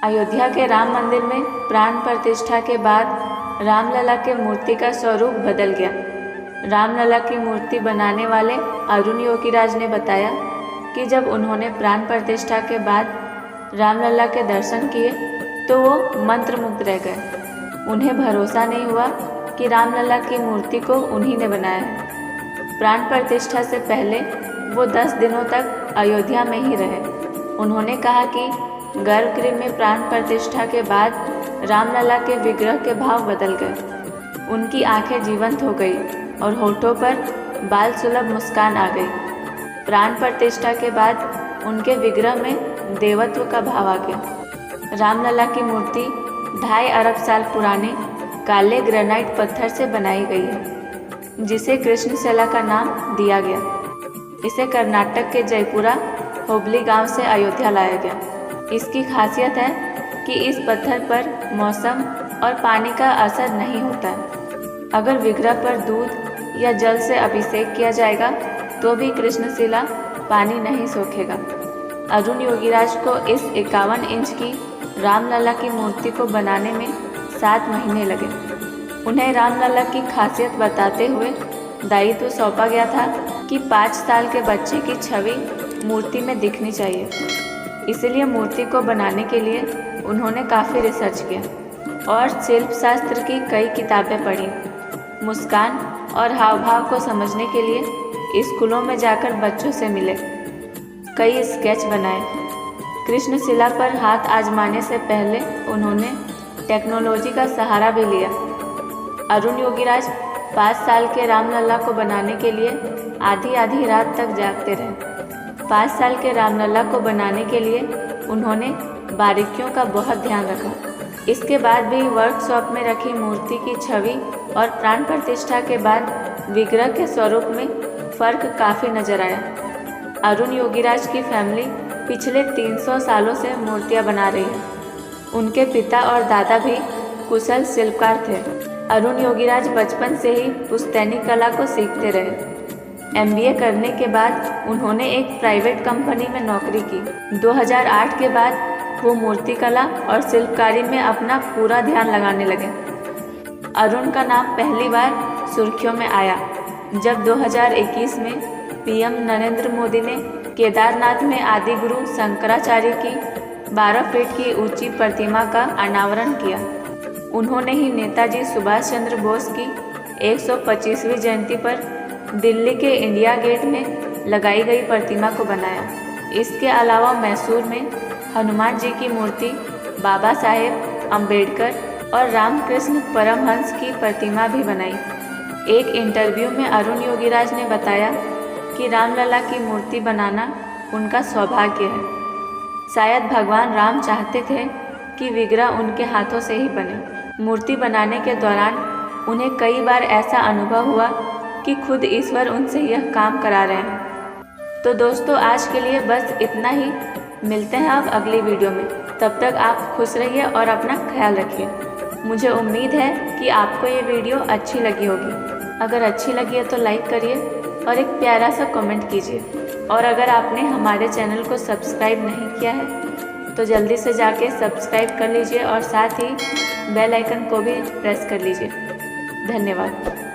अयोध्या के राम मंदिर में प्राण प्रतिष्ठा के बाद रामलला के मूर्ति का स्वरूप बदल गया। रामलला की मूर्ति बनाने वाले अरुण योगीराज ने बताया कि जब उन्होंने प्राण प्रतिष्ठा के बाद रामलला के दर्शन किए तो वो मंत्रमुग्ध रह गए। उन्हें भरोसा नहीं हुआ कि रामलला की मूर्ति को उन्हीं ने बनाया है। प्राण प्रतिष्ठा से पहले वो 10 दिनों तक अयोध्या में ही रहे। उन्होंने कहा कि गर्भगृह में प्राण प्रतिष्ठा के बाद रामलला के विग्रह के भाव बदल गए। उनकी आंखें जीवंत हो गई और होठों पर बाल सुलभ मुस्कान आ गई। प्राण प्रतिष्ठा के बाद उनके विग्रह में देवत्व का भाव आ गया। रामलला की मूर्ति 2.5 अरब साल पुराने काले ग्रेनाइट पत्थर से बनाई गई है, जिसे कृष्णशिला का नाम दिया गया। इसे कर्नाटक के जयपुरा हुबली गांव से अयोध्या लाया गया। इसकी खासियत है कि इस पत्थर पर मौसम और पानी का असर नहीं होता है। अगर विग्रह पर दूध या जल से अभिषेक किया जाएगा तो भी कृष्णशिला पानी नहीं सोखेगा। अरुण योगीराज को इस 51 इंच की रामलला की मूर्ति को बनाने में 7 महीने लगे। उन्हें रामलला की खासियत बताते हुए दायित्व सौंपा गया था कि 5 साल के बच्चे की छवि मूर्ति में दिखनी चाहिए। इसलिए मूर्ति को बनाने के लिए उन्होंने काफ़ी रिसर्च किया और शिल्प शास्त्र की कई किताबें पढ़ी। मुस्कान और हाव भाव को समझने के लिए स्कूलों में जाकर बच्चों से मिले, कई स्केच बनाए। कृष्णशिला पर हाथ आजमाने से पहले उन्होंने टेक्नोलॉजी का सहारा भी लिया। अरुण योगीराज 5 साल के रामलला को बनाने के लिए आधी रात तक जागते रहे। 5 साल के रामलला को बनाने के लिए उन्होंने बारीकियों का बहुत ध्यान रखा। इसके बाद भी वर्कशॉप में रखी मूर्ति की छवि और प्राण प्रतिष्ठा के बाद विग्रह के स्वरूप में फर्क काफ़ी नजर आया। अरुण योगीराज की फैमिली पिछले 300 सालों से मूर्तियां बना रही है। उनके पिता और दादा भी कुशल शिल्पकार थे। अरुण योगीराज बचपन से ही पुश्तैनी कला को सीखते रहे। MBA करने के बाद उन्होंने एक प्राइवेट कंपनी में नौकरी की। 2008 के बाद वो मूर्तिकला और शिल्पकारी में अपना पूरा ध्यान लगाने लगे। अरुण का नाम पहली बार सुर्खियों में आया जब 2021 में PM नरेंद्र मोदी ने केदारनाथ में आदि गुरु शंकराचार्य की 12 फीट की ऊंची प्रतिमा का अनावरण किया। उन्होंने ही नेताजी सुभाष चंद्र बोस की 125वीं जयंती पर दिल्ली के इंडिया गेट में लगाई गई प्रतिमा को बनाया। इसके अलावा मैसूर में हनुमान जी की मूर्ति, बाबा साहेब अम्बेडकर और रामकृष्ण परमहंस की प्रतिमा भी बनाई। एक इंटरव्यू में अरुण योगीराज ने बताया कि रामलला की मूर्ति बनाना उनका सौभाग्य है। शायद भगवान राम चाहते थे कि विग्रह उनके हाथों से ही बने। मूर्ति बनाने के दौरान उन्हें कई बार ऐसा अनुभव हुआ कि खुद ईश्वर उनसे यह काम करा रहे हैं। तो दोस्तों, आज के लिए बस इतना ही। मिलते हैं अब अगली वीडियो में। तब तक आप खुश रहिए और अपना ख्याल रखिए। मुझे उम्मीद है कि आपको ये वीडियो अच्छी लगी होगी। अगर अच्छी लगी है तो लाइक करिए और एक प्यारा सा कमेंट कीजिए। और अगर आपने हमारे चैनल को सब्सक्राइब नहीं किया है तो जल्दी से जाके सब्सक्राइब कर लीजिए और साथ ही बेल आइकन को भी प्रेस कर लीजिए। धन्यवाद।